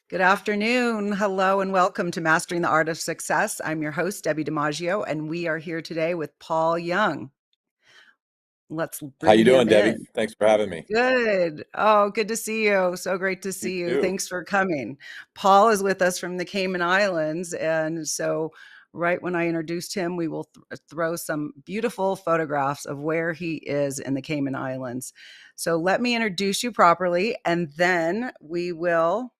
Good afternoon. Hello and welcome to Mastering the Art of Success. I'm your host, Debbi DiMaggio, and we are here today with Paul Young. Let's How bring you doing, him Debbie? in. Thanks for having me. Good. Oh, good to see you. So great to You see you. too. Thanks for coming. Paul is with us from the Cayman Islands. And so, right when I introduced him, we will throw some beautiful photographs of where he is in the Cayman Islands. So, let me introduce you properly, and then we will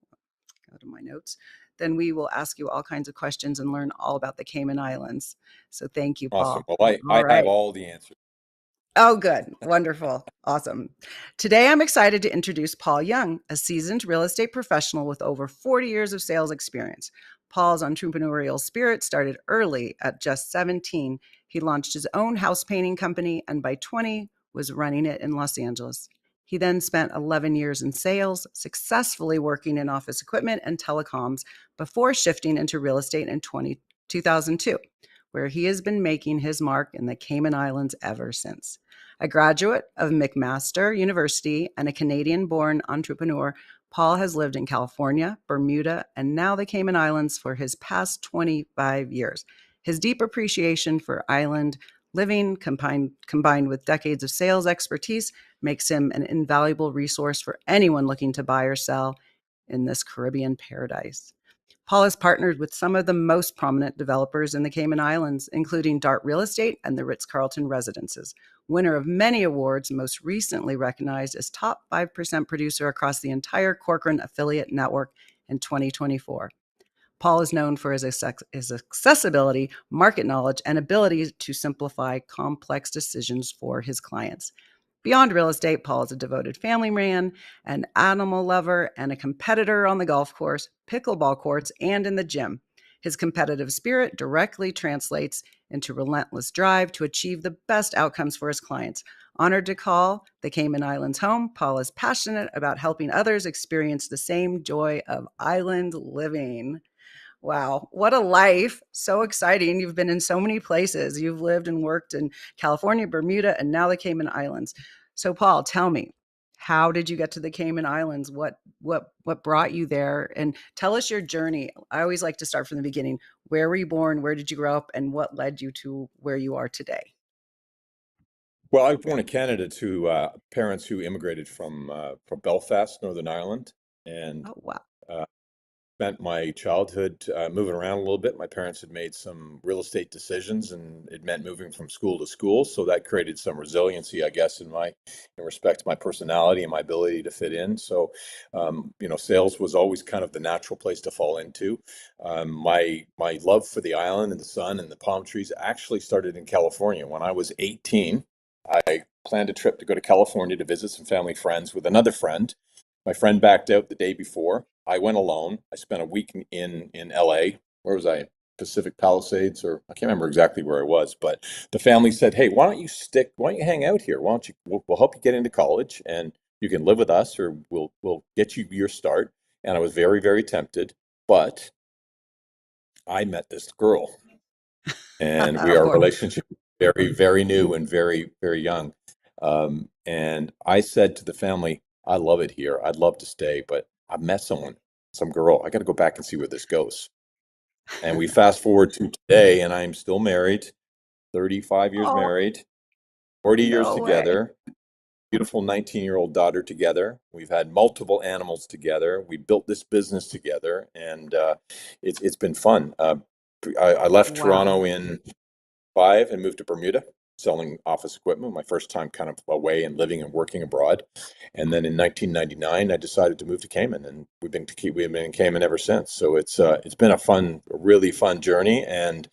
go to my notes. Then we will ask you all kinds of questions and learn all about the Cayman Islands. So thank you, Awesome. Paul. Well, All I have right. all the answers. Oh, good. Wonderful. Awesome. Today, I'm excited to introduce Paul Young, a seasoned real estate professional with over 40 years of sales experience. Paul's entrepreneurial spirit started early at just 17. He launched his own house painting company and by 20 was running it in Los Angeles. He then spent 11 years in sales, successfully working in office equipment and telecoms before shifting into real estate in 2002, where he has been making his mark in the Cayman Islands ever since. A graduate of McMaster University and a Canadian born entrepreneur, Paul has lived in California, Bermuda, and now the Cayman Islands for his past 25 years. His deep appreciation for island living, combined with decades of sales expertise, makes him an invaluable resource for anyone looking to buy or sell in this Caribbean paradise. Paul has partnered with some of the most prominent developers in the Cayman Islands, including Dart Real Estate and the Ritz-Carlton Residences, winner of many awards, most recently recognized as top 5% producer across the entire Corcoran affiliate network in 2024. Paul is known for his accessibility, market knowledge, and ability to simplify complex decisions for his clients. Beyond real estate, Paul is a devoted family man, an animal lover, and a competitor on the golf course, pickleball courts, and in the gym. His competitive spirit directly translates into relentless drive to achieve the best outcomes for his clients. Honored to call the Cayman Islands home, Paul is passionate about helping others experience the same joy of island living. Wow, what a life. So exciting. You've been in so many places. You've lived and worked in California, Bermuda, and now the Cayman Islands. So Paul, tell me, how did you get to the Cayman Islands? What brought you there? And tell us your journey. I always like to start from the beginning. Where were you born? Where did you grow up? And what led you to where you are today? Well, I was born in Canada to parents who immigrated from Belfast, Northern Ireland, and Oh, wow. uh, spent my childhood moving around a little bit. My parents had made some real estate decisions, and it meant moving from school to school. So that created some resiliency, I guess, in respect to my personality and my ability to fit in. So, sales was always kind of the natural place to fall into. My love for the island and the sun and the palm trees actually started in California when I was 18. I planned a trip to go to California to visit some family friends with another friend. My friend backed out the day before. I went alone. I spent a week in LA. Where was I? Pacific Palisades, or I can't remember exactly where I was, but the family said, "Hey, why don't you hang out here? Why don't you, we'll help you get into college and you can live with us or we'll get you your start." And I was very, very tempted, but I met this girl and Of our course. relationship was very, very new and very, very young. And I said to the family, I love it here. I'd love to stay, but I met someone, some girl. I got to go back and see where this goes. And we fast forward to today, and I'm still married, 35 years Oh, married, 40 years no way. together, beautiful 19-year-old daughter together. We've had multiple animals together. We built this business together, and it's been fun. I left Wow. Toronto in five and moved to Bermuda selling office equipment, my first time kind of away and living and working abroad. And then in 1999, I decided to move to Cayman, and we've been in Cayman ever since. So it's been a really fun journey. And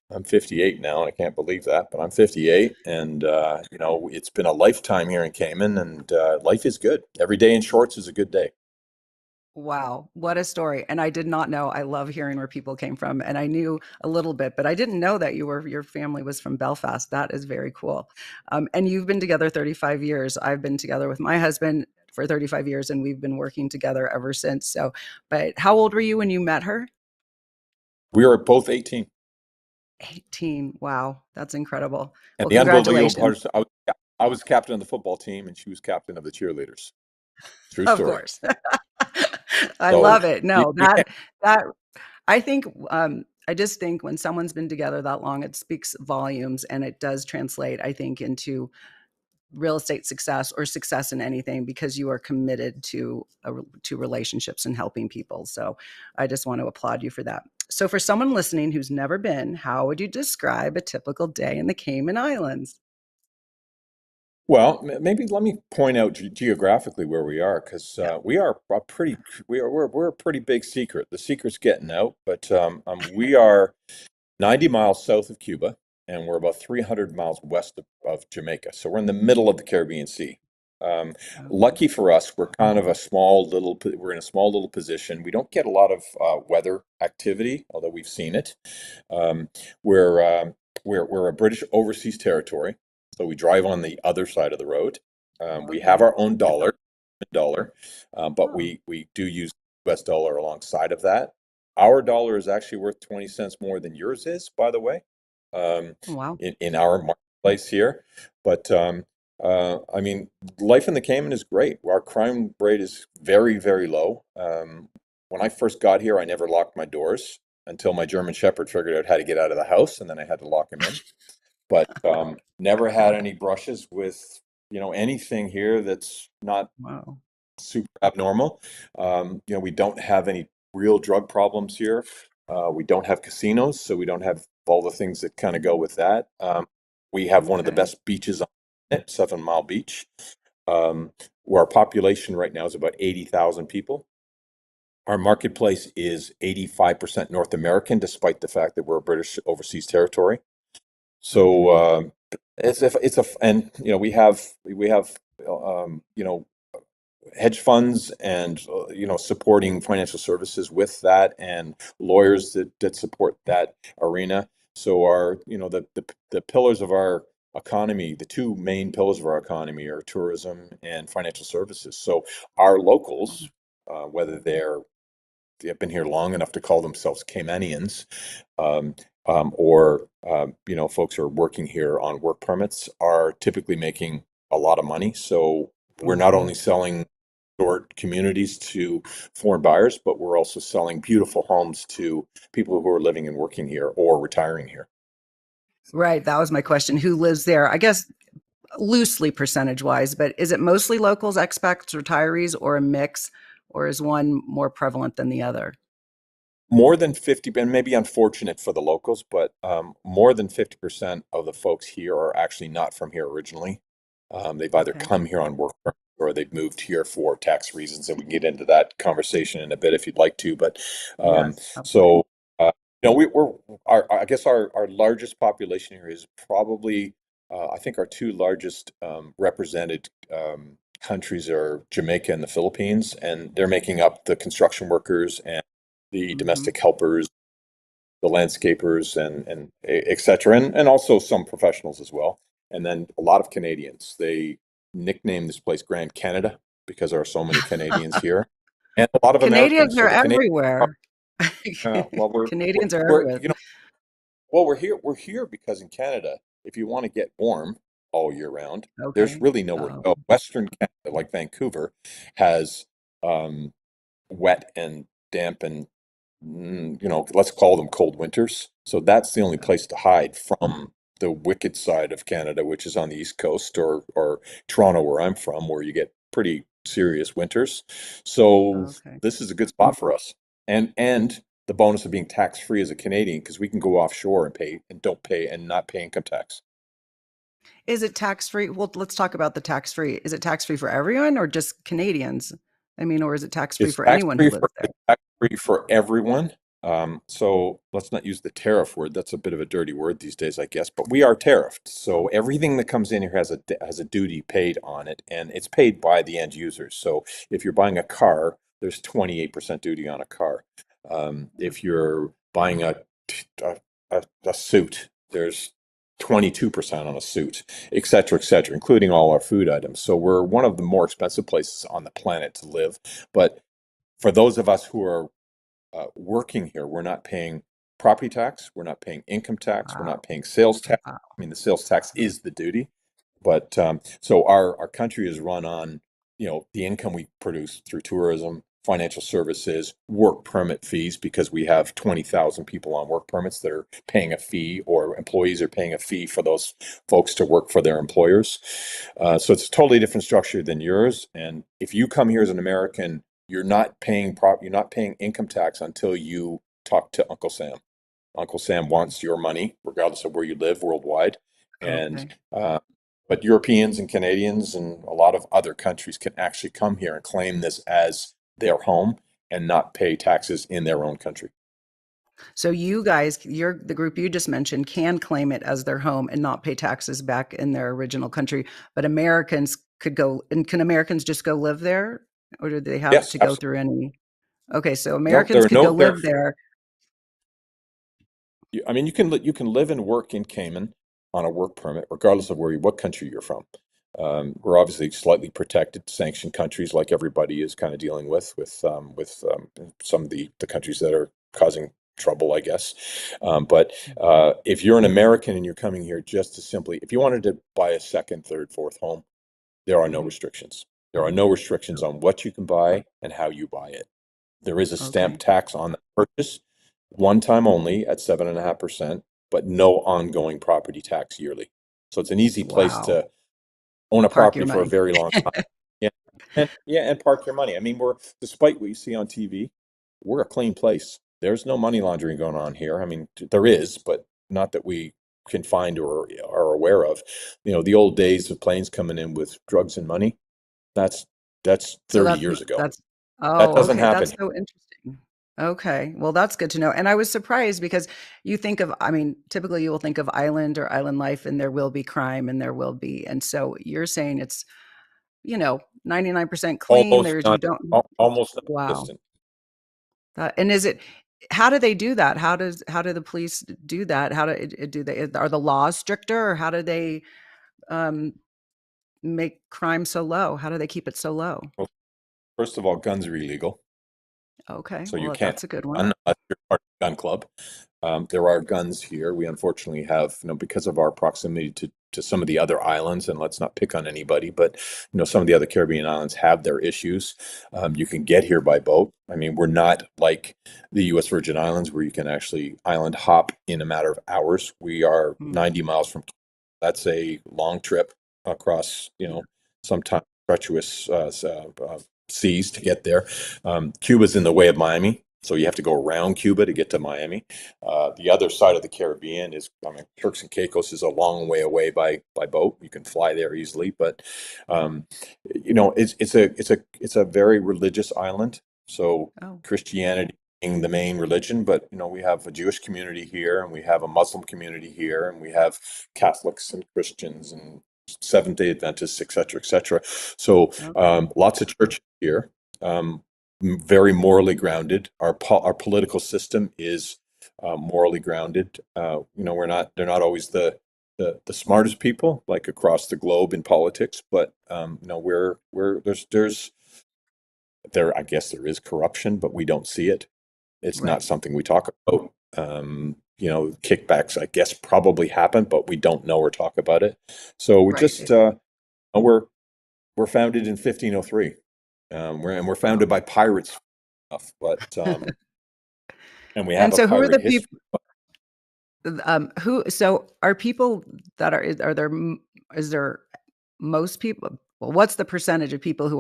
I'm 58 now, and I can't believe that, but I'm 58, and it's been a lifetime here in Cayman, and life is good. Every day in shorts is a good day. Wow, what a story. And I did not know. I love hearing where people came from. And I knew a little bit, but I didn't know that your family was from Belfast. That is very cool. And you've been together 35 years. I've been together with my husband for 35 years and we've been working together ever since. So, but how old were you when you met her? We are both 18. 18. Wow, that's incredible. And Well, the unbelievable congratulations. part is I was captain of the football team, and she was captain of the cheerleaders. True Of story. course. I So love it. you, No, you can't. that I think, I just think when someone's been together that long, it speaks volumes and it does translate, I think, into real estate success or success in anything because you are committed to relationships and helping people. So I just want to applaud you for that. So for someone listening who's never been, how would you describe a typical day in the Cayman Islands? Well, maybe let me point out geographically where we are, because Yeah. we are a pretty we're a pretty big secret. The secret's getting out, but we are 90 miles south of Cuba, and we're about 300 miles west of Jamaica. So we're in the middle of the Caribbean Sea. Um, Okay. Lucky for us, we're kind of a small little, we're in a small little position. We don't get a lot of weather activity, although we've seen it. Um, we're, we're a British overseas territory, so we drive on the other side of the road. We have Okay. our own dollar, but Oh, we do use US dollar alongside of that. Our dollar is actually worth 20 cents more than yours is, by the way, wow. in our marketplace here. But I mean, life in the Cayman is great. Our crime rate is very, very low. When I first got here, I never locked my doors until my German Shepherd figured out how to get out of the house, and then I had to lock him in. But never had any brushes with, anything here that's not Wow. super abnormal. We don't have any real drug problems here. We don't have casinos, so we don't have all the things that kind of go with that. We have one of the Okay. best beaches on it, 7 Mile Beach, where our population right now is about 80,000 people. Our marketplace is 85% North American, despite the fact that we're a British overseas territory. So Okay. and we have hedge funds and supporting financial services with that, and lawyers that support that arena. So our the pillars of our economy, the two main pillars of our economy, are tourism and financial services. So our locals, whether they've been here long enough to call themselves Caymanians, um, or folks who are working here on work permits, are typically making a lot of money. So we're not Okay. only selling short communities to foreign buyers, but we're also selling beautiful homes to people who are living and working here or retiring here. Right. That was my question. Who lives there? I guess loosely percentage wise, but is it mostly locals, expats, retirees, or a mix, or is one more prevalent than the other? More than 50, and maybe unfortunate for the locals, but more than 50% of the folks here are actually not from here originally. They've either Okay. come here on work permit or they've moved here for tax reasons, and we can get into that conversation in a bit if you'd like to. But um, Yes, absolutely. so, we're I guess our largest population here is probably, I think our two largest represented countries are Jamaica and the Philippines, and they're making up the construction workers and the Hmm. domestic helpers, the landscapers, and et cetera, and also some professionals as well. And then a lot of Canadians. They nicknamed this place Grand Canada because there are so many Canadians here, and a lot of Americans. Canadians So are the Canadians are, everywhere. well, Canadians are we're everywhere. we're here because in Canada, if you want to get warm all year round, there's Okay. really nowhere to Oh, go. Western Canada, like Vancouver, has um, wet and damp and let's call them cold winters. So that's the only place to hide from the wicked side of Canada, which is on the East Coast, or Toronto, where I'm from, where you get pretty serious winters. So okay. this is a good spot for us. And the bonus of being tax free as a Canadian, because we can go offshore and pay and don't pay and not pay income tax. Is it tax free? Well, let's talk about the tax free. Is it tax free for everyone or just Canadians? I mean, or is it tax free for anyone who lives there? It's tax free for everyone. So let's not use the tariff word. That's a bit of a dirty word these days, I guess. But we are tariffed. So everything that comes in here has a duty paid on it, and it's paid by the end users. So if you're buying a car, there's 28% duty on a car. If you're buying a, a suit, there's 22% on a suit, et cetera, including all our food items. So we're one of the more expensive places on the planet to live. But for those of us who are working here, we're not paying property tax, we're not paying income tax, we're Wow. not paying sales tax. Wow. I mean, the sales tax is the duty, but so our country is run on the income we produce through tourism, financial services, work permit fees, because we have 20,000 people on work permits that are paying a fee, or employees are paying a fee for those folks to work for their employers. So it's a totally different structure than yours. And if you come here as an American, you're not paying income tax until you talk to Uncle Sam. Uncle Sam wants your money, regardless of where you live worldwide. And Okay. but Europeans and Canadians and a lot of other countries can actually come here and claim this as their home and not pay taxes in their own country. So you guys, you're the group you just mentioned, can claim it as their home and not pay taxes back in their original country. But Americans could go, and can Americans just go live there? Or do they have Yes, to go absolutely. through any? Okay, so No, Americans there are could go no there. live there. I mean, you can live and work in Cayman on a work permit, regardless of what country you're from. We're obviously slightly protected, sanctioned countries, like everybody is kind of dealing with some of the countries that are causing trouble, I guess. But if you're an American and you're coming here just to simply, if you wanted to buy a second, third, fourth home, there are no Mhm. restrictions. There are no restrictions on what you can buy and how you buy it. There is a stamp Okay. tax on the purchase, one time only at 7.5%, but no ongoing property tax yearly. So it's an easy place Wow. to own a Park your property for a money. very long time. Yeah. And park your money. I mean, despite what you see on TV, we're a clean place. There's no money laundering going on here. I mean, there is, but not that we can find or are aware of. The old days of planes coming in with drugs and money, that's that's So 30 years ago. that's That oh, doesn't okay. happen That's here. so interesting. Okay. Well, that's good to know. And I was surprised because you think of, I mean, typically you will think of island or island life and there will be crime and there will be. And so you're saying it's, 99% clean. Almost There's you not, don't almost wow. non-existent. And is it how do they do that? How do the police do that? How do they are the laws stricter or how do they um make crime so low? How do they keep it so low? Well, first of all, guns are illegal, Okay. so you Well, can't that's a good have a one. gun unless you're part of a gun club. There are guns here. We unfortunately have, because of our proximity to some of the other islands, and let's not pick on anybody, but some of the other Caribbean islands have their issues. You can get here by boat. I mean, we're not like the U.S. Virgin Islands where you can actually island hop in a matter of hours. We are Mm, 90 miles from. That's a long trip across, yeah. sometimes treacherous seas to get there. Cuba's in the way of Miami, so you have to go around Cuba to get to Miami. The other side of the Caribbean is, I mean, Turks and Caicos is a long way away by boat. You can fly there easily, but um, it's a very religious island. So Oh, Christianity being the main religion, but we have a Jewish community here, and we have a Muslim community here, and we have Catholics and Christians and Seventh Day Adventists, et cetera, et cetera. So okay. lots of churches here. Um, very morally grounded. Our political system is morally grounded. They're not always the smartest people, like across the globe in politics, but there's there I guess there is corruption, but we don't see it. It's not Right. something we talk about. Kickbacks, I guess, probably happen, but we don't know or talk about it. So we Right. just we're we're founded in 1503. We're Wow. founded by pirates, and we have And a so who are pirate the history. people who so are people that are there is there most people well, what's the percentage of people who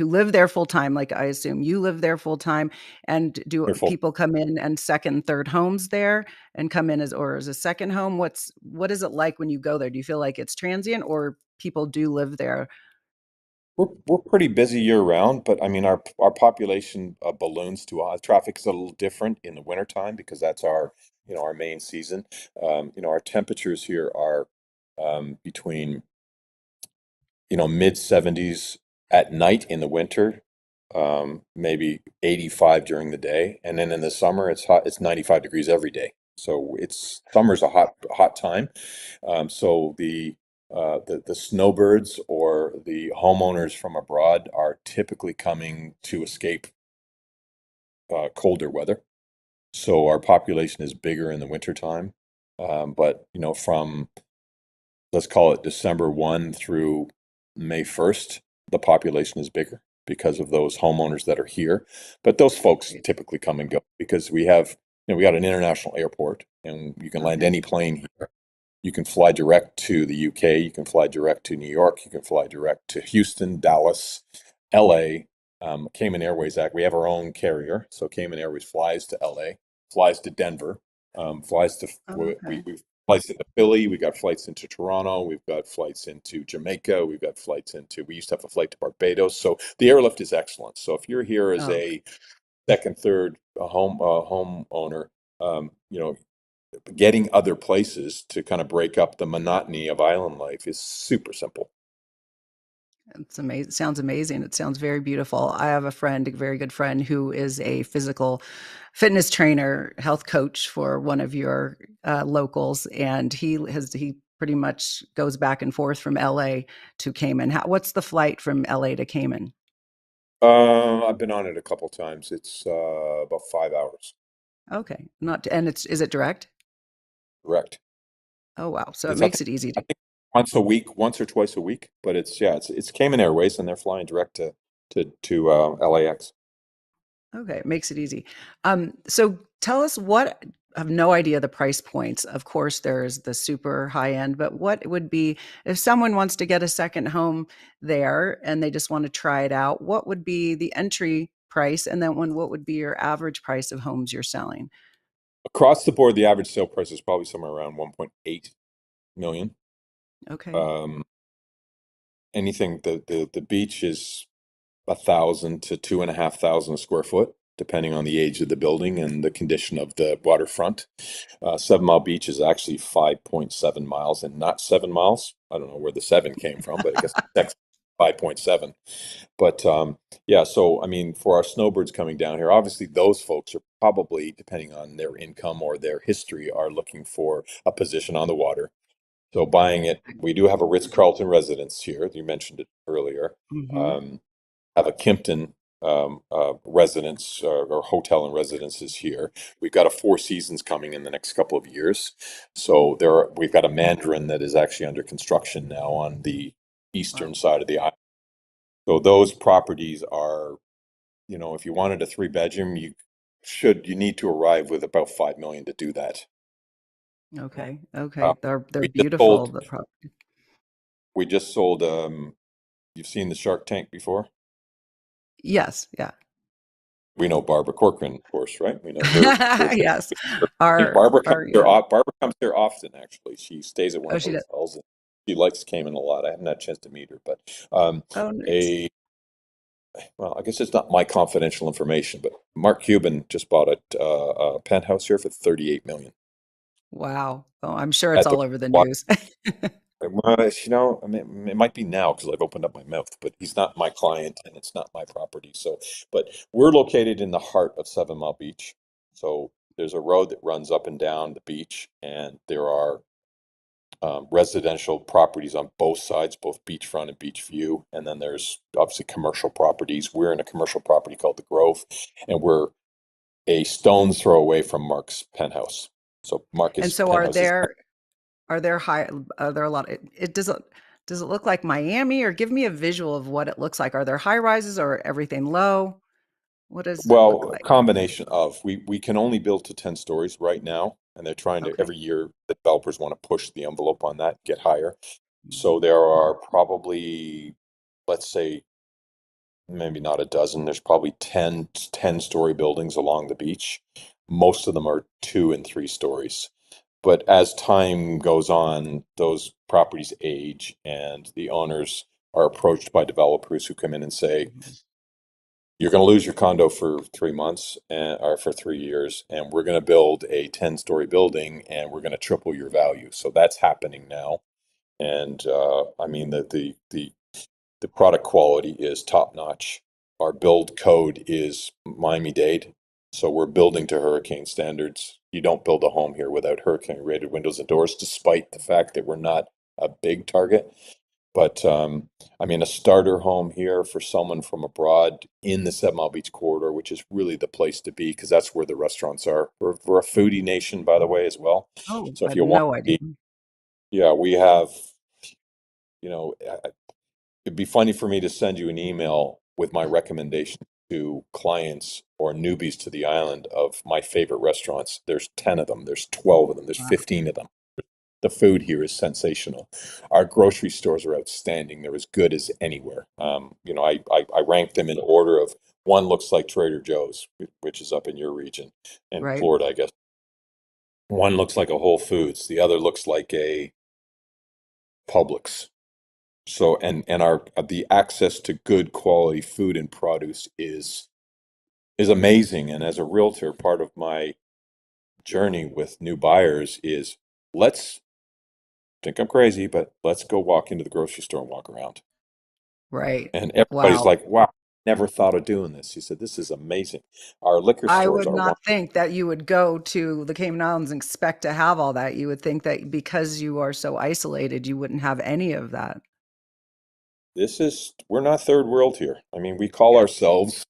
live there full time? Like I assume you live there full time, and do They're full. people come in and second, third homes there and come in as a second home? What is it like when you go there? Do you feel like it's transient or people do live there? We're pretty busy year round, but I mean our population balloons to traffic is a little different in the wintertime because that's our main season. Our temperatures here are between mid 70s at night in the winter, maybe 85 during the day, and then in the summer it's hot. It's 95 degrees every day. So summer's a hot time. So the snowbirds or the homeowners from abroad are typically coming to escape colder weather. So our population is bigger in the wintertime. But from, let's call it December 1 through May 1st, the population is bigger because of those homeowners that are here. But those folks typically come and go because we have, we got an international airport and you can land Okay. any plane here. You can fly direct to the UK. You can fly direct to New York. You can fly direct to Houston, Dallas, LA, Cayman Airways Act. We have our own carrier. So Cayman Airways flies to LA, flies to Denver, flies to, Oh, we okay. flights into Philly. We got flights into Toronto. We've got flights into Jamaica. We've got flights into, we used to have a flight to Barbados. So the airlift is excellent. So if you're here as Oh, a second, third homeowner, getting other places to kind of break up the monotony of island life is super simple. it's amazing. Sounds amazing. It sounds very beautiful. I have a friend, a very good friend, who is a physical fitness trainer, health coach for one of your locals, and he pretty much goes back and forth from LA to Cayman. What's the flight from LA to Cayman? I've been on it a couple times. It's about 5 hours. Okay, not and is it direct? Correct. Oh wow, so it It's I makes think it easy I to. think once a week, once or twice a week. But it's Cayman Airways, and they're flying direct to LAX. Okay, it makes it easy. So tell us what I have no idea the price points. Of course, there's the super high end, but what would be if someone wants to get a second home there and they just want to try it out, what would be the entry price? And then what would be your average price of homes you're selling? Across the board, the average sale price is probably somewhere around 1.8 million. Okay. Um, anything the beach is 1,000 to 2,500 square foot, depending on the age of the building and the condition of the waterfront. 7 Mile Beach is actually 5.7 miles and not 7 miles. I don't know where the seven came from, but I guess that's 5.7. But yeah, so I mean, for our snowbirds coming down here, obviously those folks are probably, depending on their income or their history, are looking for a position on the water. So buying it, we do have a Ritz-Carlton residence here. You mentioned it earlier. Hmm. Um, have a Kimpton residence or hotel and residences here. We've got a Four Seasons coming in the next couple of years. So we've got a Mandarin that is actually under construction now on the eastern Wow. side of the island. So those properties are, if you wanted a three-bedroom, you need to arrive with about 5 million to do that. Okay. Uh, Okay. They're we just beautiful. sold we just sold you've seen the Shark Tank before? Yes. Yeah. We know Barbara Corcoran, of course, right? We know her. Yes. I think Barbara comes Our here. yeah. Barbara comes here often. Actually, she stays at one Oh, of the she does. hotels. And she likes Cayman a lot. I haven't had a chance to meet her, but Oh, nice. a well, I guess it's not my confidential information, but Mark Cuban just bought a penthouse here for 38 million Wow. Oh, I'm sure it's at the all over the water. news. Well, I mean, it might be now because I've opened up my mouth, but he's not my client and it's not my property. So, but we're located in the heart of 7 Mile Beach. So there's a road that runs up and down the beach, and there are residential properties on both sides, both beachfront and beach view. And then there's obviously commercial properties. We're in a commercial property called the Grove, and we're a stone's throw away from Mark's penthouse. So And Marcus so penthouse is are there high are there a lot it does it look like Miami, or give me a visual of what it looks like? Are there high rises or everything low? What does it look well, a like? combination of we can only build to 10 stories right now, and they're trying to Okay. every year the developers want to push the envelope on that, get higher. So Mhm. there are probably, let's say, maybe not a dozen. There's probably 10 story buildings along the beach. Most of them are 2 and 3 stories. But as time goes on, those properties age and the owners are approached by developers who come in and say, Mhm. you're going to lose your condo for 3 months or for 3 years, and we're going to build a 10-story building and we're going to triple your value. So that's happening now. And I mean, the product quality is top notch. Our build code is Miami-Dade, so we're building to hurricane standards. You don't build a home here without hurricane rated windows and doors, despite the fact that we're not a big target. But I mean, a starter home here for someone from abroad in the 7 Mile Beach corridor, which is really the place to be because that's where the restaurants are. We're a foodie nation, by the way, as well. Oh, So I if had you want no to idea. be, yeah, we have, you know, it'd be funny for me to send you an email with my recommendation to clients or newbies to the island of my favorite restaurants. There's 10 of them, there's 12 of them, there's Wow. 15 of them. The food here is sensational. Our grocery stores are outstanding. They're as good as anywhere. I rank them in order of one looks like Trader Joe's, which is up in your region in Right. Florida, I guess. One looks like a Whole Foods. The other looks like a Publix. So, and our the access to good quality food and produce is amazing. And as a realtor, part of my journey with new buyers is let's think I'm crazy, but let's go walk into the grocery store and walk around. Right. And everybody's Wow. like, wow, never thought of doing this. He said, this is amazing. Our liquor I stores would are one. not think that you would go to the Cayman Islands and expect to have all that. You would think that because you are so isolated, you wouldn't have any of that. We're not third world here. I mean, we call Yeah. ourselves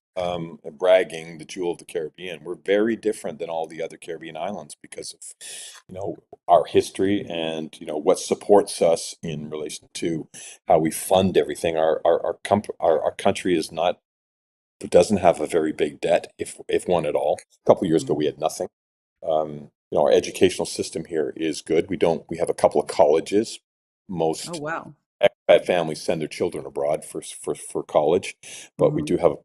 bragging the jewel of the Caribbean. We're very different than all the other Caribbean islands because of, our history and, what supports us in relation to how we fund everything. Our country is not, it doesn't have a very big debt, if one at all. A couple of years ago, we Mhm. had nothing. Our educational system here is good. We have a couple of colleges. Oh, Most wow. expat families send their children abroad for college, but we Mhm. do have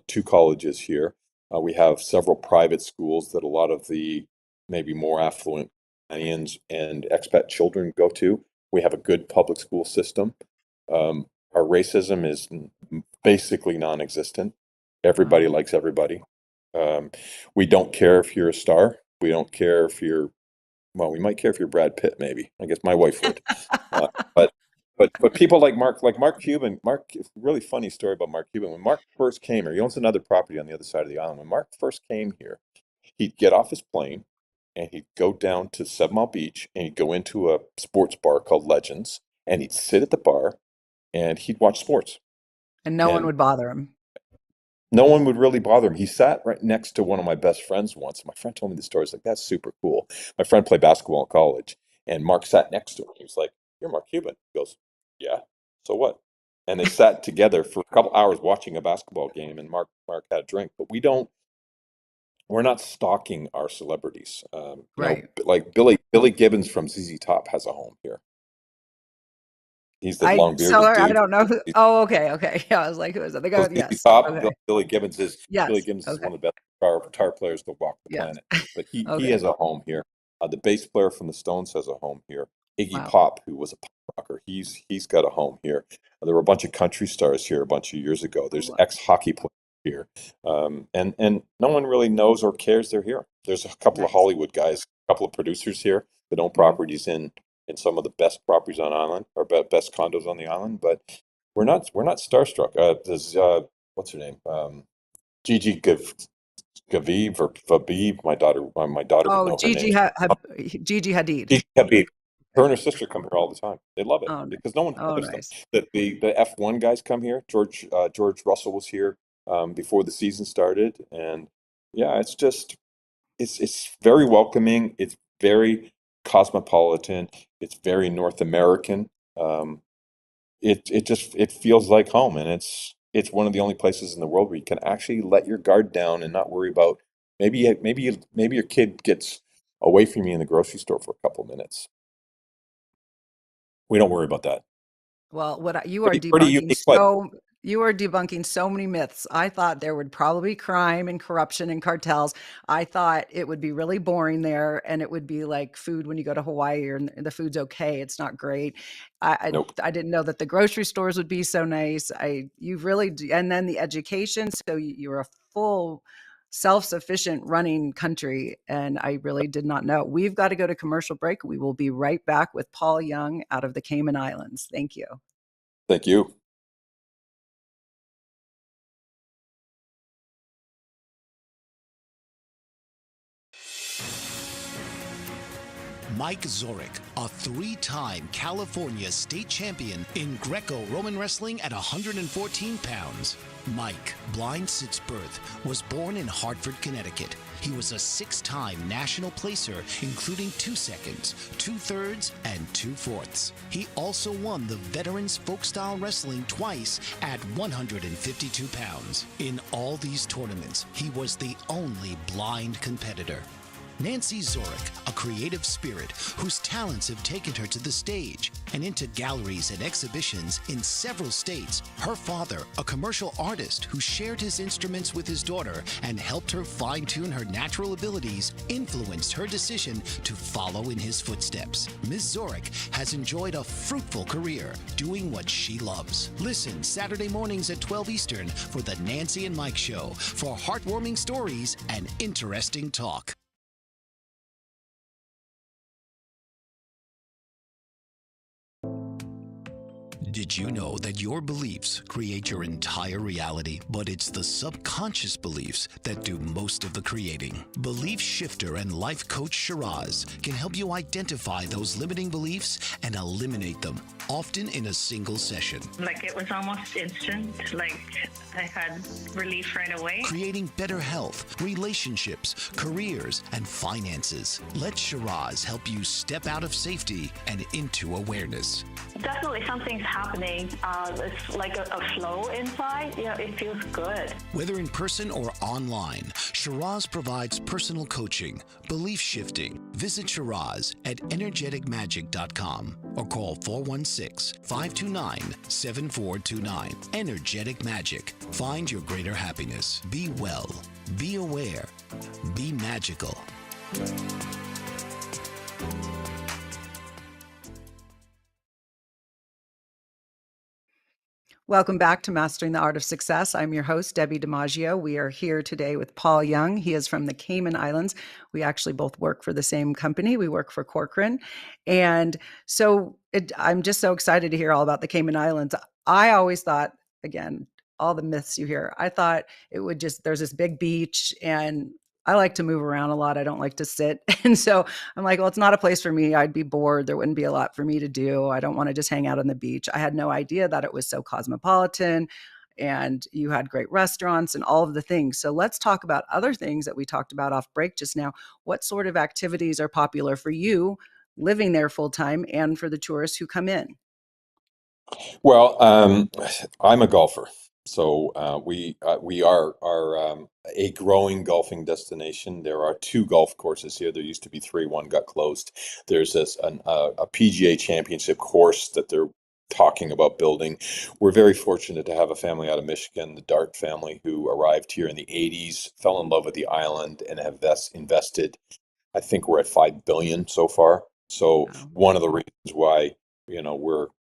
two colleges here. We have several private schools that a lot of the maybe more affluent Canadians and expat children go to. We have a good public school system. Our racism is basically non-existent. Everybody Wow. likes everybody. Um, we don't care if you're a star. We don't care if you're, well, we might care if you're Brad Pitt, maybe. I guess my wife would. Uh, but but people like Mark Cuban. Mark, really funny story about Mark Cuban. When Mark first came here, he owns another property on the other side of the island. When Mark first came here, he'd get off his plane and he'd go down to 7 Mile Beach and he'd go into a sports bar called Legends and he'd sit at the bar and he'd watch sports. And no one And would bother him. no one would really bother him. He sat right next to one of my best friends once. My friend told me the story. He's like, that's super cool. My friend played basketball in college, and Mark sat next to him. He was like, you're Mark Cuban. He goes, yeah. So what? And they sat together for a couple hours watching a basketball game, and Mark had a drink. But we're not stalking our celebrities. Right. Like Billy Gibbons from ZZ Top has a home here. He's the long bearded I dude. don't know who. Oh, okay. Okay. Yeah. I was like, who is it? The So guy. ZZ Yes. Top, Okay. Billy Yes. Gibbons is Okay. one of the best guitar players to walk the Yes. planet. But he Okay. has a home here. The bass player from the Stones has a home here. Iggy Wow. Pop, who was a pop rocker, he's got a home here. There were a bunch of country stars here a bunch of years ago. Oh, There's wow. ex-hockey players here, and no one really knows or cares they're here. There's a couple of Nice. Hollywood guys, a couple of producers here that own Mhm. properties in some of the best properties on island or best condos on the island, but we're not starstruck. There's what's her name? Gigi Gaviv or Fabib. My daughter would Oh, know her name. Gigi Hadid. Gigi Habib. Her and her sister come here all the time. They love it Oh, nice. because no one Oh, knows them. nice. The F1 guys come here. George Russell was here before the season started, and yeah, it's very welcoming. It's very cosmopolitan. It's very North American. Um, it feels like home, and it's one of the only places in the world where you can actually let your guard down and not worry about maybe your kid gets away from you in the grocery store for a couple of minutes. We don't worry about that. Well, Pretty unique place. you are debunking so many myths. I thought there would probably be crime and corruption and cartels. I thought it would be really boring there, and it would be like food when you go to Hawaii, and the food's okay. It's not great. Nope. I didn't know that the grocery stores would be so nice. You really do, and then the education. So you're a full self-sufficient running country, and I really did not know. We've got to go to commercial break. We will be right back with Paul Young out of the Cayman Islands. Thank you. Thank you. Mike Zorek, a three-time California state champion in Greco-Roman wrestling at 114 pounds. Mike, blind since birth, was born in Hartford, Connecticut. He was a 6-time national placer, including 2 seconds, 2 thirds, and 2 fourths. He also won the Veterans Folk Style Wrestling twice at 152 pounds. In all these tournaments, he was the only blind competitor. Nancy Zorick, a creative spirit whose talents have taken her to the stage and into galleries and exhibitions in several states. Her father, a commercial artist who shared his instruments with his daughter and helped her fine-tune her natural abilities, influenced her decision to follow in his footsteps. Ms. Zorick has enjoyed a fruitful career doing what she loves. Listen Saturday mornings at 12 Eastern for the Nancy and Mike Show for heartwarming stories and interesting talk. Did you know that your beliefs create your entire reality, but it's the subconscious beliefs that do most of the creating? Belief shifter and life coach Shiraz can help you identify those limiting beliefs and eliminate them, often in a single session. Like it was almost instant, like I had relief right away. Creating better health, relationships, careers, and finances. Let Shiraz help you step out of safety and into awareness. Definitely something's happening. It's like a flow inside. Yeah, it feels good. Whether in person or online, Shiraz provides personal coaching, belief shifting. Visit Shiraz at energeticmagic.com or call 416-529-7429. Energetic Magic. Find your greater happiness. Be well. Be aware. Be magical. Welcome back to Mastering the Art of Success. I'm your host, Debbi DiMaggio. We are here today with Paul Young. He is from the Cayman Islands. We actually both work for the same company. We work for Corcoran. And so I'm just so excited to hear all about the Cayman Islands. I always thought, again, all the myths you hear, I thought it would just, there's this big beach and I like to move around a lot. I don't like to sit. And so I'm like, well, it's not a place for me. I'd be bored. There wouldn't be a lot for me to do. I don't want to just hang out on the beach. I had no idea that it was so cosmopolitan and you had great restaurants and all of the things. So let's talk about other things that we talked about off break just now. What sort of activities are popular for you living there full time and for the tourists who come in? Well, I'm a golfer, so we are a growing golfing destination. There are 2 golf courses here. There used to be 3. One got closed. There's a PGA Championship course that they're talking about building. We're very fortunate to have a family out of Michigan, the Dart family, who arrived here in the 80s, fell in love with the island, and have invested. I think we're at 5 billion so far. So Wow. one of the reasons why,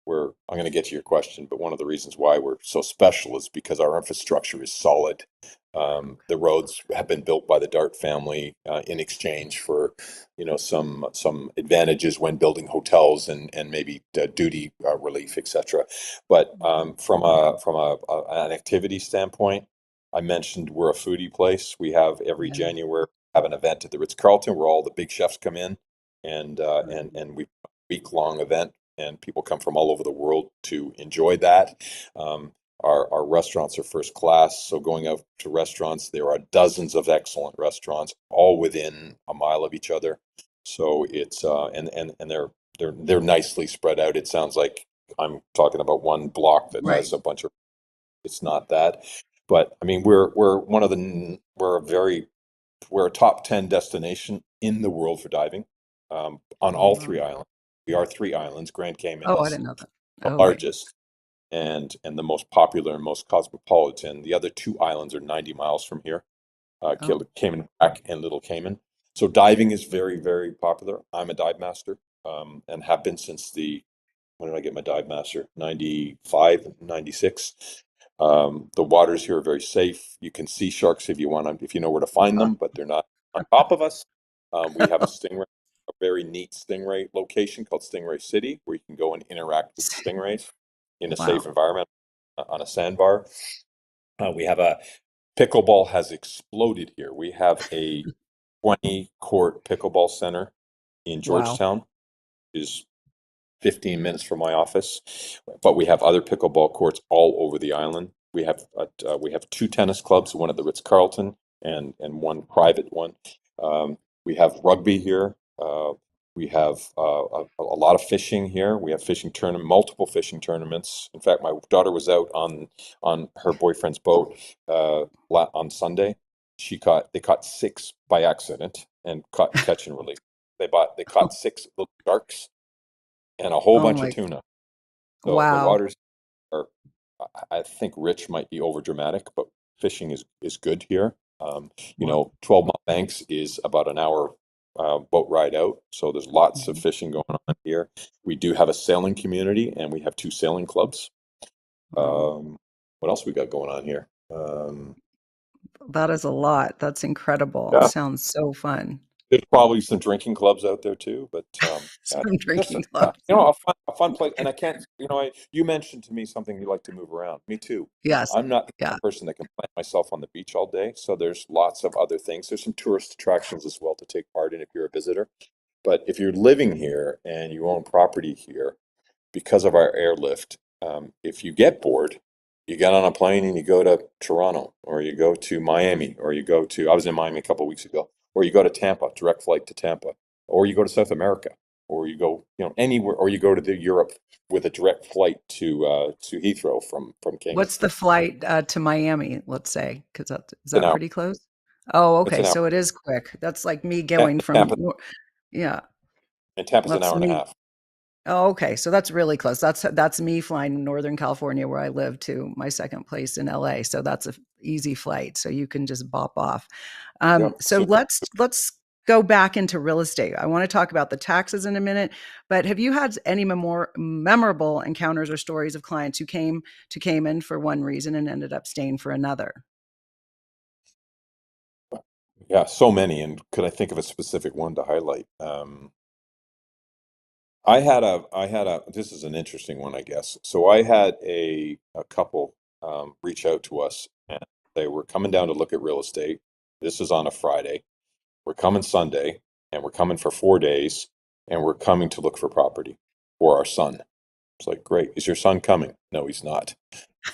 we're I'm going to get to your question, but one of the reasons why we're so special is because our infrastructure is solid. The roads have been built by the Dart family in exchange for, some advantages when building hotels and maybe duty relief, etc. But an activity standpoint, I mentioned we're a foodie place. We have every Yeah. January have an event at the Ritz-Carlton where all the big chefs come in, and we week-long event, and people come from all over the world to enjoy that. Our restaurants are first class, so going out to restaurants, there are dozens of excellent restaurants, all within a mile of each other. So it's and they're nicely spread out. It sounds like I'm talking about one block that Right. has a bunch of. It's not that, but I mean we're a top 10 destination in the world for diving on all Wow. 3 islands. We are 3 islands. Grand Cayman Oh, I is didn't know that. the Oh, right. largest and the most popular and most cosmopolitan. The other 2 islands are 90 miles from here, Oh, Cayman Brac and Little Cayman. So diving is very, very popular. I'm a dive master and have been since when did I get my dive master? 95, 96. The waters here are very safe. You can see sharks if you know where to find them, but they're not on top of us. We have a very neat stingray location called Stingray City, where you can go and interact with the stingrays in a wow. safe environment on a sandbar. We have pickleball has exploded here. We have a 20-court pickleball center in Wow. Georgetown, which is 15 minutes from my office, but we have other pickleball courts all over the island. We have 2 tennis clubs, one at the Ritz-Carlton and one private one. We have rugby here. We have a lot of fishing here. We have multiple fishing tournaments. In fact, my daughter was out on her boyfriend's boat on Sunday. They caught six by accident and caught catch and release. They caught six little sharks and a whole Oh bunch of my, tuna. So the wow. waters are, I think rich might be over dramatic, but fishing is good here. Wow. 12 Mile Banks is about an hour boat ride out, so there's lots of Mhm. fishing going on here. We do have a sailing community, and we have two sailing clubs. Wow. What else we got going on here? That is a lot. That's incredible. Yeah, Sounds so fun. there's probably some drinking clubs out there too, but yeah, Some just drinking clubs. a fun place. And I can't, you mentioned to me something you like to move around. Me too. Yes. I'm not the kind Yeah. of person that can plant myself on the beach all day, so there's lots of other things. There's some tourist attractions as well to take part in if you're a visitor. But if you're living here and you own property here, because of our airlift, if you get bored, you get on a plane and you go to Toronto, or you go to Miami, or I was in Miami a couple of weeks ago, or you go to Tampa, direct flight to Tampa, or you go to South America, or you go, anywhere, or you go to Europe with a direct flight to Heathrow from Cayman. What's the flight to Miami, let's say? Because is It's an that hour. pretty close? Oh, It's okay. an hour. So it is quick. That's like me going from, Tampa, yeah, and Tampa's an that's hour and a me. half. Oh, okay. So that's really close. That's me flying Northern California where I live to my second place in LA. So that's a easy flight. So you can just bop off. Yeah, So super. let's go back into real estate. I want to talk about the taxes in a minute, but have you had any memorable encounters or stories of clients who came to Cayman for one reason and ended up staying for another? Yeah, so many. And could I think of a specific one to highlight? This is an interesting one, I guess. So I had a couple reach out to us, and they were coming down to look at real estate. This is on a Friday. We're coming Sunday, and we're coming for 4 days, and we're coming to look for property for our son. It's like, great. Is your son coming? No, he's not.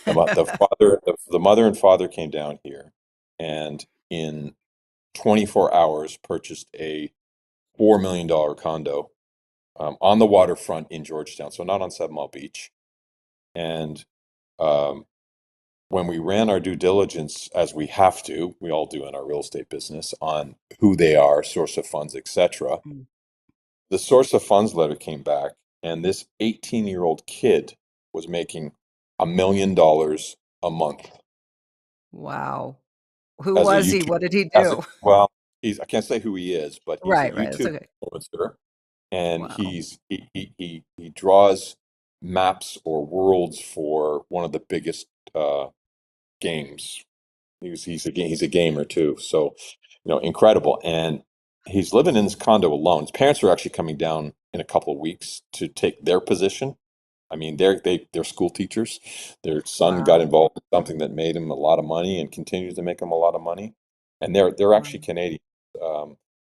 The mother and father came down here, and in 24 hours purchased a $4 million condo on the waterfront in Georgetown, so not on 7 Mile Beach. And um, when we ran our due diligence, as we all do in our real estate business, on who they are, source of funds, etc., Mm. the source of funds letter came back, and this 18-year-old kid was making $1 million a month Wow. Who as a was he? YouTube, What did he as a, do? well, I can't say who he is, but he's a Right, right. It's YouTube okay. influencer, and Wow. he draws maps or worlds for one of the biggest uh, games. He's a gamer too, so incredible. And he's living in this condo alone. His parents are actually coming down in a couple of weeks to take their position. I mean, they're school teachers. Their son got Wow. involved in something that made him a lot of money and continues to make him a lot of money. And they're Wow. actually Canadian.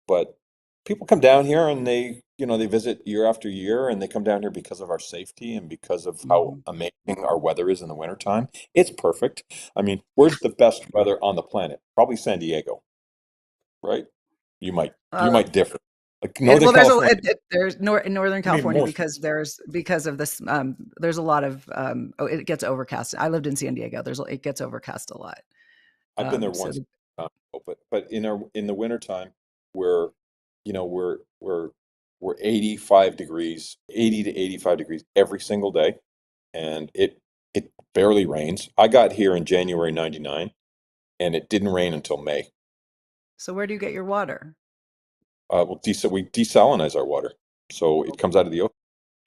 But people come down here and they visit year after year, and they come down here because of our safety and because of how Mhm. amazing our weather is in the wintertime. It's perfect. I mean, where's the best weather on the planet? Probably San Diego, right? You might differ. Like Northern Well, California, there's in Northern maybe California more. because of this. There's a lot of it gets overcast. I lived in San Diego. It gets overcast a lot. I've been there So once, but in the wintertime, we're you know we're 85 degrees, 80 to 85 degrees every single day, and it barely rains. I got here in January '99, and it didn't rain until May. where do you get your water? We desalinize our water, so it comes Okay. out of the ocean.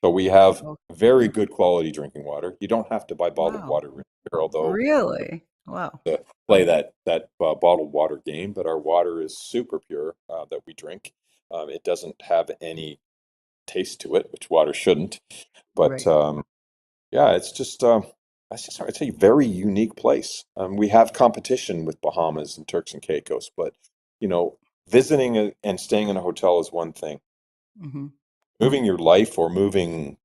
So we have Oh, very good quality drinking water. You don't have to buy bottled wow. water here, although Really? Wow. to play that bottled water game, but our water is super pure that we drink. It doesn't have any taste to it, which water shouldn't. But Right. yeah, it's a very unique place. We have competition with Bahamas and Turks and Caicos, but you know, visiting and staying in a hotel is one thing. Hmm. Moving your life or moving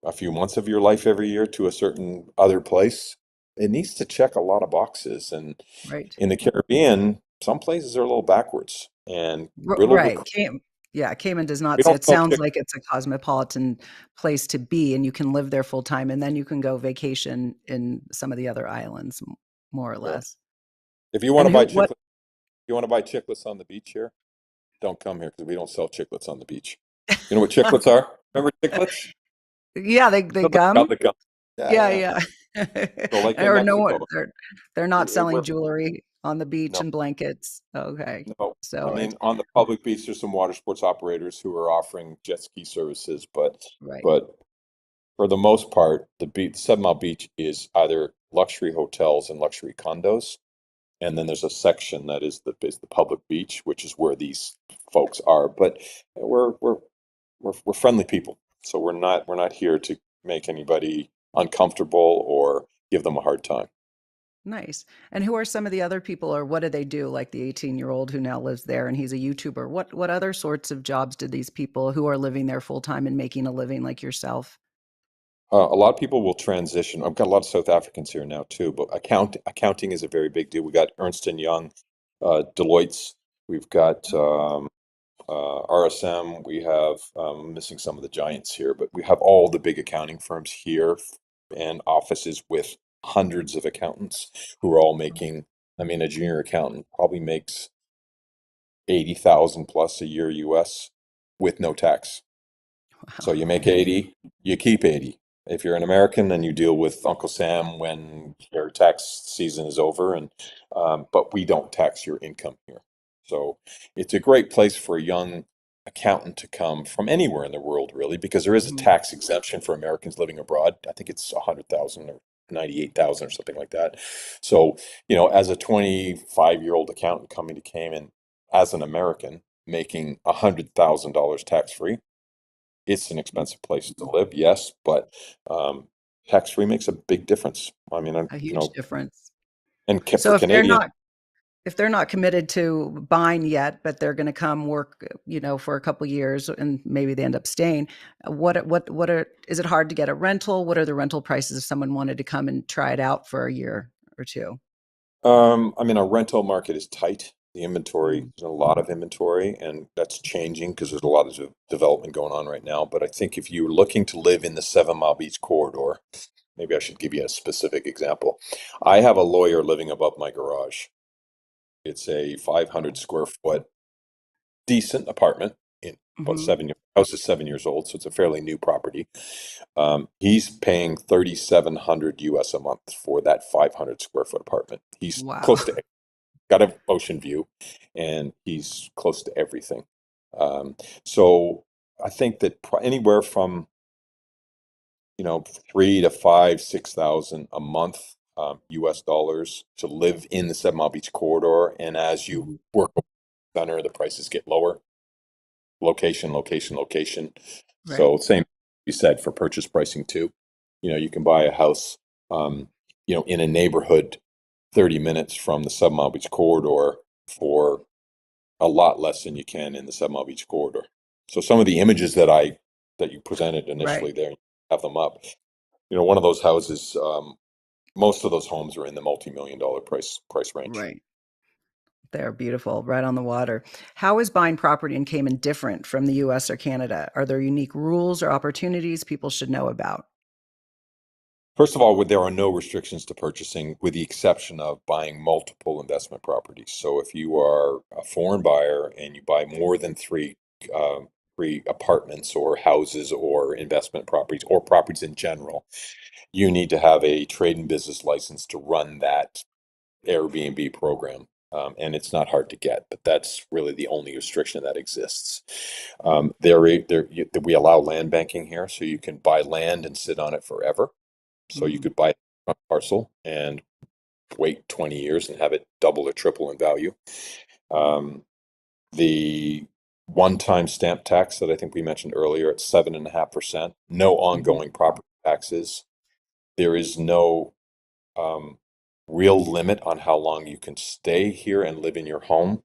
a few months of your life every year to a certain other place, it needs to check a lot of boxes. And Right. in the Caribbean, some places are a little backwards and real Right. recruit. Yeah, Cayman does not We say don't it sell sounds chick. like it's a cosmopolitan place to be, and you can live there full time, and then you can go vacation in some of the other islands, more or Yeah. less. If you want And to buy who what chiclets, you want to buy chiclets on the beach here, don't come here because we don't sell chiclets on the beach. You know what chiclets are? Remember chiclets? Yeah, they They're like gum? gum. Yeah, Yeah, yeah. yeah. So like in Or no Mexico, one they're not selling we're jewelry on the beach no, and blankets. Okay. no. I So mean, it's on the public beach, there's some water sports operators who are offering jet ski services, right. but for the most part, the beach, 7 Mile Beach is either luxury hotels and luxury condos, and then there's a section that is the public beach, which is where these folks are. But we're we're we're friendly people, so we're not here to make anybody uncomfortable or give them a hard time. Nice. And who are some of the other people, or what do they do? Like the 18-year-old who now lives there and he's a YouTuber. What other sorts of jobs did these people who are living there full time and making a living like yourself? A lot of people will transition. I've got a lot of South Africans here now too, but accounting is a very big deal. We got Ernst and Young, Deloitte's. We've got RSM. We have missing some of the giants here, but we have all the big accounting firms here and offices with hundreds of accountants who are all making. I mean, a junior accountant probably makes 80,000 plus a year US with no tax. So Wow. you make 80, you keep 80. If you're an American, then you deal with Uncle Sam when your tax season is over, and but we don't tax your income here. So it's a great place for a young accountant to come from anywhere in the world, really, because there is a Mhm. tax exemption for Americans living abroad. I think it's 100,000 or 98,000 or something like that. So, as a 25-year-old accountant coming to Cayman as an American, making $100,000 tax free, it's an expensive place to live, yes, but tax-free makes a big difference. I mean, A huge difference. and for So Canadians, if they're not committed to buying yet, but they're going to come work, for a couple years and maybe they end up staying, is it hard to get a rental? What are the rental prices if someone wanted to come and try it out for a year or two? I mean, our rental market is tight. The inventory, Mhm. there's a lot of inventory, and that's changing because there's a lot of development going on right now. But I think if you're looking to live in the 7 Mile Beach corridor, maybe I should give you a specific example. I have a lawyer living above my garage. It's a 500 square foot decent apartment in about Mhm. 7 years. House is 7 years old, so it's a fairly new property. He's paying 3,700 US a month for that 500 square foot apartment. He's Wow. close to got an ocean view, and he's close to everything. Um, so I think that anywhere from 3 to 5, 6,000 a month, US dollars to live in the 7 Mile Beach corridor, and as you Mhm. work center, the prices get lower. Location, location, location. Right. So same you said for purchase pricing too. You can buy a house, um, in a neighborhood 30 minutes from the 7 Mile Beach corridor for a lot less than you can in the 7 Mile Beach corridor. So some of the images that you presented Right. initially there, you have them up. One of those houses, most of those homes are in the multi-million dollar price range. Right. They're beautiful, right on the water. How is buying property in Cayman different from the US or Canada? Are there unique rules or opportunities people should know about? First of all, there are no restrictions to purchasing, with the exception of buying multiple investment properties. So if you are a foreign buyer and you buy more than three apartments or houses or investment properties or properties in general, you need to have a trade and business license to run that Airbnb program. And it's not hard to get, but that's really the only restriction that exists. We allow land banking here, so you can buy land and sit on it forever. So you Mhm. could buy a parcel and wait 20 years and have it double or triple in value. Um, the one-time stamp tax that I think we mentioned earlier at 7.5%, no Mhm. ongoing property taxes. There is no um, real limit on how long you can stay here and live in your home.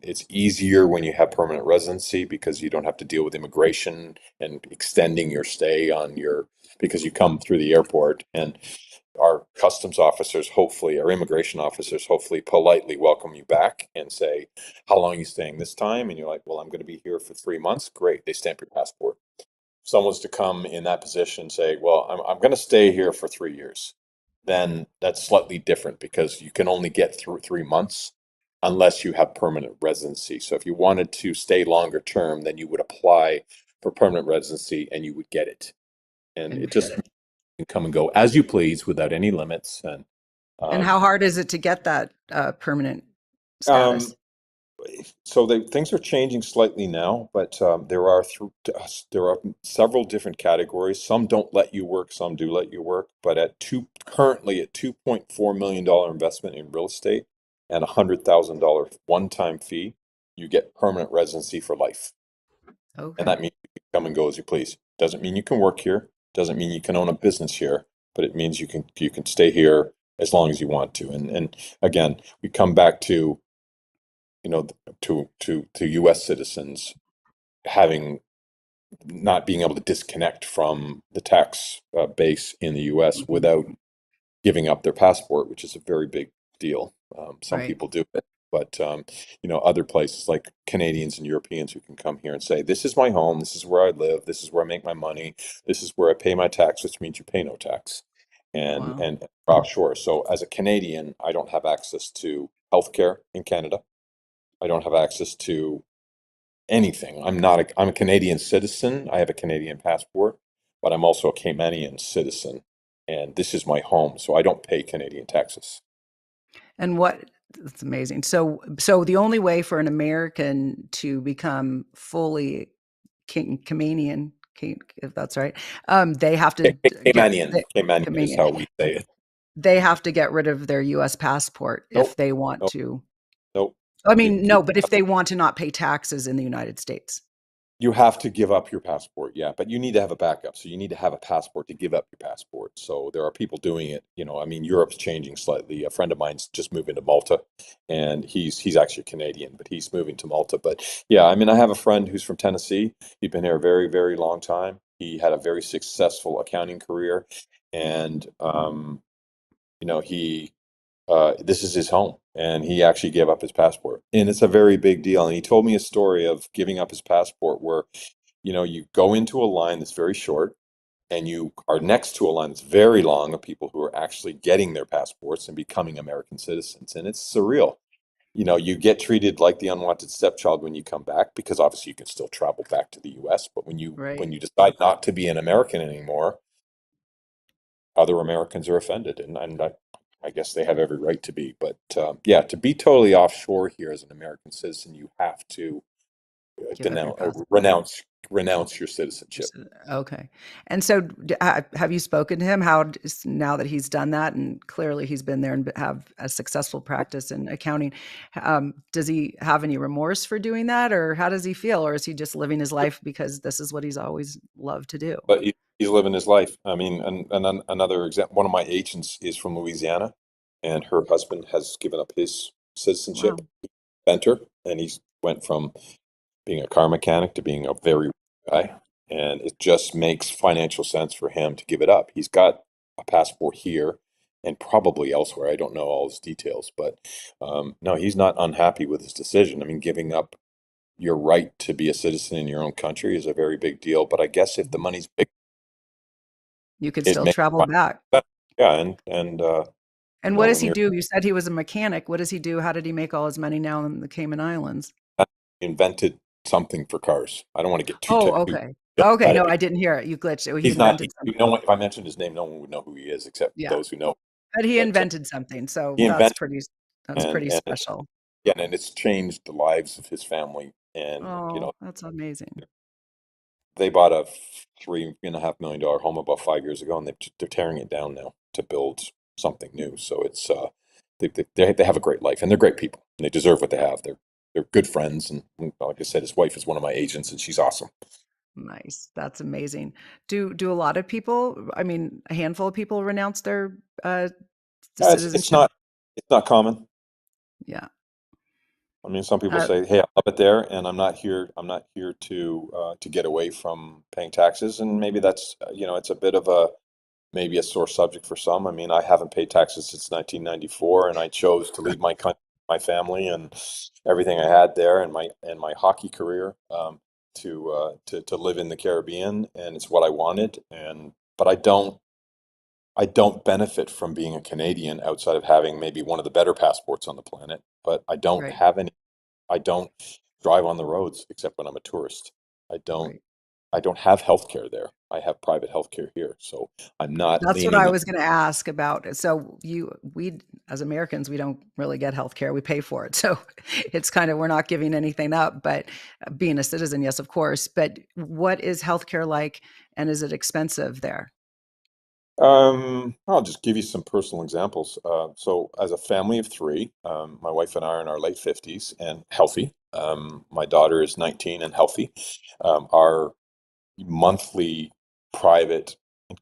It's easier when you have permanent residency because you don't have to deal with immigration and extending your stay because you come through the airport, and our customs officers, hopefully, or immigration officers, hopefully politely welcome you back and say, how long are you staying this time? And you're like, well, I'm going to be here for 3 months. Great. They stamp your passport. If someone's to come in that position and say, well, I'm going to stay here for 3 years, then that's slightly different because you can only get through 3 months unless you have permanent residency. So if you wanted to stay longer term, then you would apply for permanent residency and you would get it. And it just can come and go as you please without any limits. And how hard is it to get that permanent Um, status? so things are changing slightly now, but there are several different categories. Some don't let you work, some do let you work. But currently at $2.4 million investment in real estate and $100,000 one-time fee, you get permanent residency for life. And that Okay. means you can come and go as you please. Doesn't mean you can work here. Doesn't mean you can own a business here. But it means you can stay here as long as you want to. And again, we come back to to U.S. citizens having not being able to disconnect from the tax base in the U.S. without giving up their passport, which is a very big deal. Some Right. people do it, but other places like Canadians and Europeans who can come here and say, "This is my home. This is where I live. This is where I make my money. This is where I pay my tax," which means you pay no tax, and Wow. and offshore. So as a Canadian, I don't have access to healthcare in Canada. I don't have access to anything. I'm a Canadian citizen. I have a Canadian passport, but I'm also a Caymanian citizen, and this is my home, so I don't pay Canadian taxes. And that's amazing. So the only way for an American to become fully Caymanian, if that's right, they have to get Caymanian, Caymanian is Caymanian. how we say it. They have to get rid of their U.S. passport if Nope, they want nope, to. nope. I You, mean, no, but if they want to not pay taxes in the United States. you have to give up your passport, yeah, but you need to have a backup. So you need to have a passport to give up your passport. So there are people doing it. I mean, Europe's changing slightly. A friend of mine's just moving to Malta, and he's actually Canadian, but he's moving to Malta. But yeah, I mean, I have a friend who's from Tennessee. He's been here a very, very long time. He had a very successful accounting career, and he this is his home, and he actually gave up his passport, and it's a very big deal. And he told me a story of giving up his passport where, you go into a line that's very short, and you are next to a line that's very long of people who are actually getting their passports and becoming American citizens, and it's surreal. You get treated like the unwanted stepchild when you come back, because obviously you can still travel back to the U.S., but when you Right. decide not to be an American anymore, other Americans are offended, and I guess they have every right to be. But yeah, to be totally offshore here as an American citizen, you have to Give up your passport. renounce your citizenship. Okay. And so have you spoken to him? Now that he's done that, and clearly he's been there and have a successful practice in accounting, does he have any remorse for doing that, or how does he feel? Or is he just living his life because this is what he's always loved to do? But he's living his life. I mean, and another example, one of my agents is from Louisiana, and her husband has given up his citizenship, Wow. Benter, and he's went from being a car mechanic to being a very rich guy. And it just makes financial sense for him to give it up. He's got a passport here and probably elsewhere. I don't know all his details, but no, he's not unhappy with his decision. I mean, giving up your right to be a citizen in your own country is a very big deal. But I guess if the money's big, You could it still makes travel financial back. sense. Yeah, and And what does when he you're do? You said he was a mechanic. What does he do? How did he make all his money now in the Cayman Islands? invented something for cars. I don't want to get Oh, too okay. Okay, no, excited. I didn't hear it. You glitched. He He's not. invented something. If I mentioned his name, no one would know who he is except Yeah, those who know. but he But invented something, so he invented, that's and pretty and special. yeah, and it's changed the lives of his family. And Oh, that's amazing. they bought a $3.5 million home about 5 years ago, and they're tearing it down now to build something new. So it's they have a great life, and they're great people, and they deserve what they have. They're good friends, and like I said, his wife is one of my agents, and she's awesome. Nice. That's amazing. Do a lot of people, I mean, a handful of people renounce their It's citizenship? not common. Yeah. I mean, some people Uh, say, "Hey, I love it there, and I'm not here. I'm not here to get away from paying taxes." And maybe that's it's a bit of a maybe a sore subject for some. I mean, I haven't paid taxes since 1994, and I chose to leave my country, my family, and everything I had there, and my hockey career, to live in the Caribbean, and it's what I wanted. But I don't benefit from being a Canadian outside of having maybe one of the better passports on the planet. But I don't Right. have any. I don't drive on the roads except when I'm a tourist. I don't Right. I don't have healthcare there. I have private healthcare here, so I'm not That's what I leaning. was going to ask about. So we as Americans, we don't really get healthcare. We pay for it. So it's kind of, we're not giving anything up, but being a citizen, yes, of course. But what is healthcare like, and is it expensive there? I'll just give you some personal examples. So, as a family of three, my wife and I are in our late 50s and healthy. My daughter is 19 and healthy. Our monthly private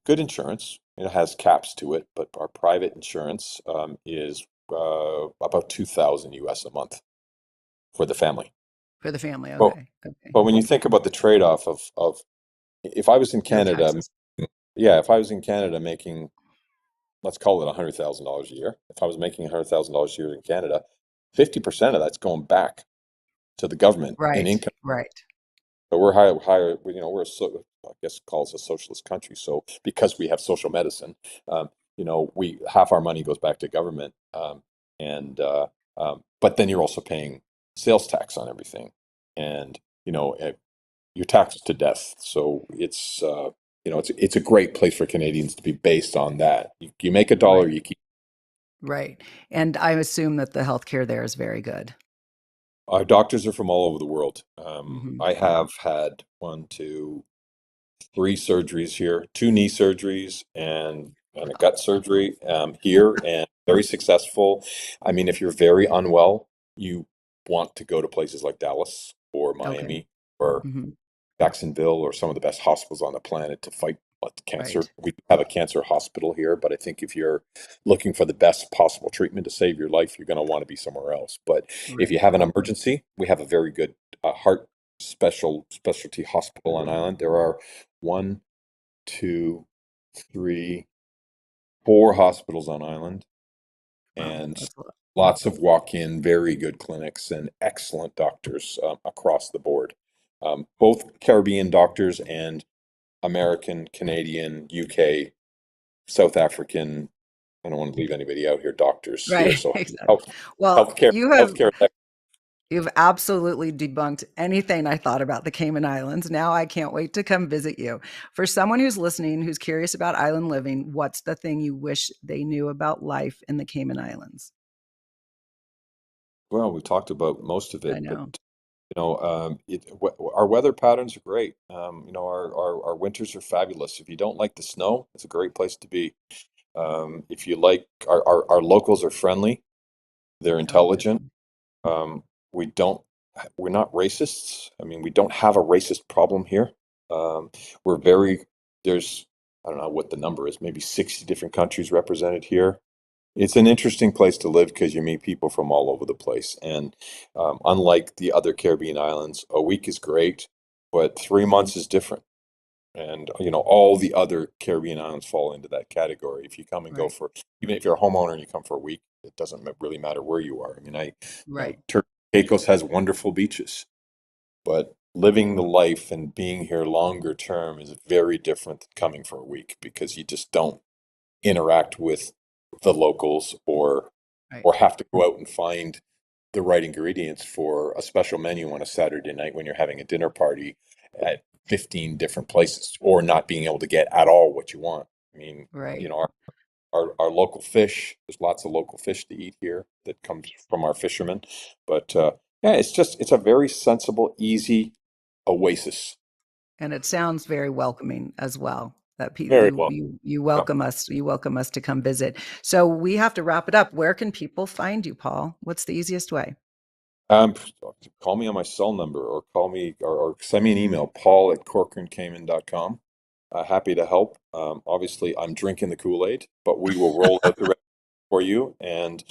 good insurance, it has caps to it, but our private insurance is about 2,000 US a month for the family. For the family? But Okay. Okay. but when you think about the trade-off of if I was in No Canada, taxes. yeah, if I was in Canada making, let's call it $100,000 a year. If I was making $100,000 a year in Canada, 50% of that's going back to the government in Right. income. Right. So we're higher. We're I guess call us a socialist country. So because we have social medicine, we half our money goes back to government, and but then you're also paying sales tax on everything, and you're taxed to death. So it's a great place for Canadians to be based on that. You make a dollar, Right. you keep. Right. And I assume that the healthcare there is very good. Our doctors are from all over the world. Hmm. I have had one, two, three surgeries here, two knee surgeries and a gut surgery here, and very successful. I mean, if you're very unwell, you want to go to places like Dallas or Okay. Miami or Hmm. Jacksonville or some of the best hospitals on the planet to fight cancer. Right. We have a cancer hospital here, but I think if you're looking for the best possible treatment to save your life, you're going to want to be somewhere else. But if you Right. have an emergency, we have a very good heart specialty hospital on island. There are one, two, three, four hospitals on island, Wow. and That's a lot. lots of walk-in, very good clinics and excellent doctors across the board. Both Caribbean doctors and American, Canadian, UK, South African. I don't want to leave anybody out here. Doctors here, Right. so Exactly. health, Well, healthcare, healthcare. you've absolutely debunked anything I thought about the Cayman Islands. Now I can't wait to come visit you. For someone who's listening, who's curious about island living, what's the thing you wish they knew about life in the Cayman Islands? Well, we talked about most of I it, but know. our weather patterns are great. Our winters are fabulous. If you don't like the snow, it's a great place to be. If you like, our locals are friendly. They're Oh, good. intelligent. Um, we don't, we're not racists. I mean, we don't have a racist problem here. Um, we're very, there's, I don't know what the number is, maybe 60 different countries represented here. It's an interesting place to live because you meet people from all over the place. And unlike the other Caribbean islands, a week is great, but 3 months is different. And all the other Caribbean islands fall into that category. If you come and go Right. for, even if you're a homeowner and you come for a week, it doesn't really matter where you are. I mean, Right. Turks and Caicos has wonderful beaches, but living the life and being here longer term is very different than coming for a week because you just don't interact with the locals Right. or have to go out and find the right ingredients for a special menu on a Saturday night when you're having a dinner party at 15 different places or not being able to get at all what you want. I mean, Right. our local fish, there's lots of local fish to eat here that comes from our fishermen. But yeah, it's a very sensible, easy oasis. And it sounds very welcoming as well. That Very you well. you welcome us. You welcome us to come visit. So we have to wrap it up. Where can people find you, Paul? What's the easiest way? Um, Call me on my cell number or call me or send me an email, paul@corcorancayman.com. Happy to help. Obviously, I'm drinking the Kool-Aid, but we will roll out the rest for you. And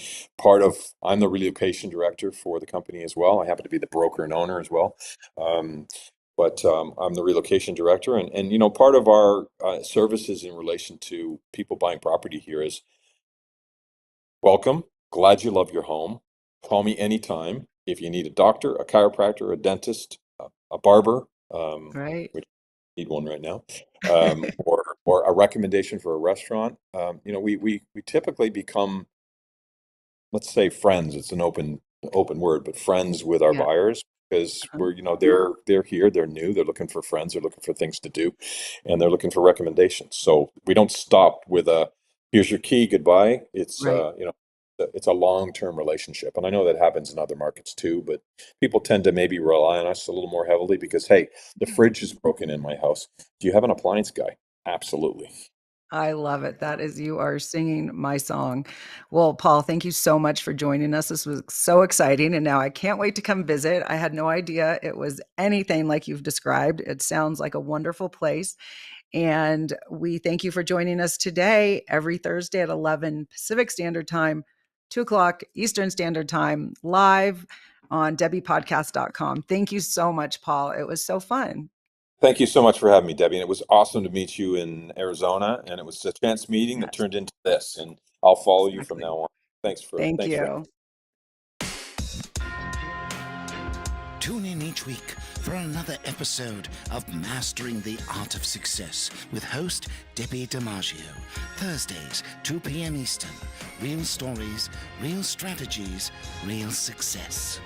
I'm the relocation director for the company as well. I happen to be the broker and owner as well. Um, but I'm the relocation director, and part of our services in relation to people buying property here is welcome. Glad you love your home. Call me anytime if you need a doctor, a chiropractor, a dentist, a barber, Right. which I need one right now, or a recommendation for a restaurant. We typically become, let's say, friends. It's an open word, but friends with our Yeah. buyers, because Uh-huh. they're here, they're new, they're looking for friends, they're looking for things to do, and they're looking for recommendations. So we don't stop with a here's your key, goodbye. It's Right. it's a long-term relationship, and I know that happens in other markets too, but people tend to maybe rely on us a little more heavily because, hey, the fridge is broken in my house. Do you have an appliance guy? Absolutely. I love it. That is, you are singing my song. Well, Paul, thank you so much for joining us. This was so exciting. And now I can't wait to come visit. I had no idea it was anything like you've described. It sounds like a wonderful place. And we thank you for joining us today, every Thursday at 11 Pacific Standard Time, 2 o'clock Eastern Standard Time, live on debbipodcast.com. Thank you so much, Paul. It was so fun. Thank you so much for having me, Debbie. And it was awesome to meet you in Arizona. And it was a chance meeting that Yes, turned into this. And I'll follow you from exactly. now on. Thank Thanks for you. Tune in each week for another episode of Mastering the Art of Success with host Debbi DiMaggio. Thursdays, 2 p.m. Eastern. Real stories, real strategies, real success.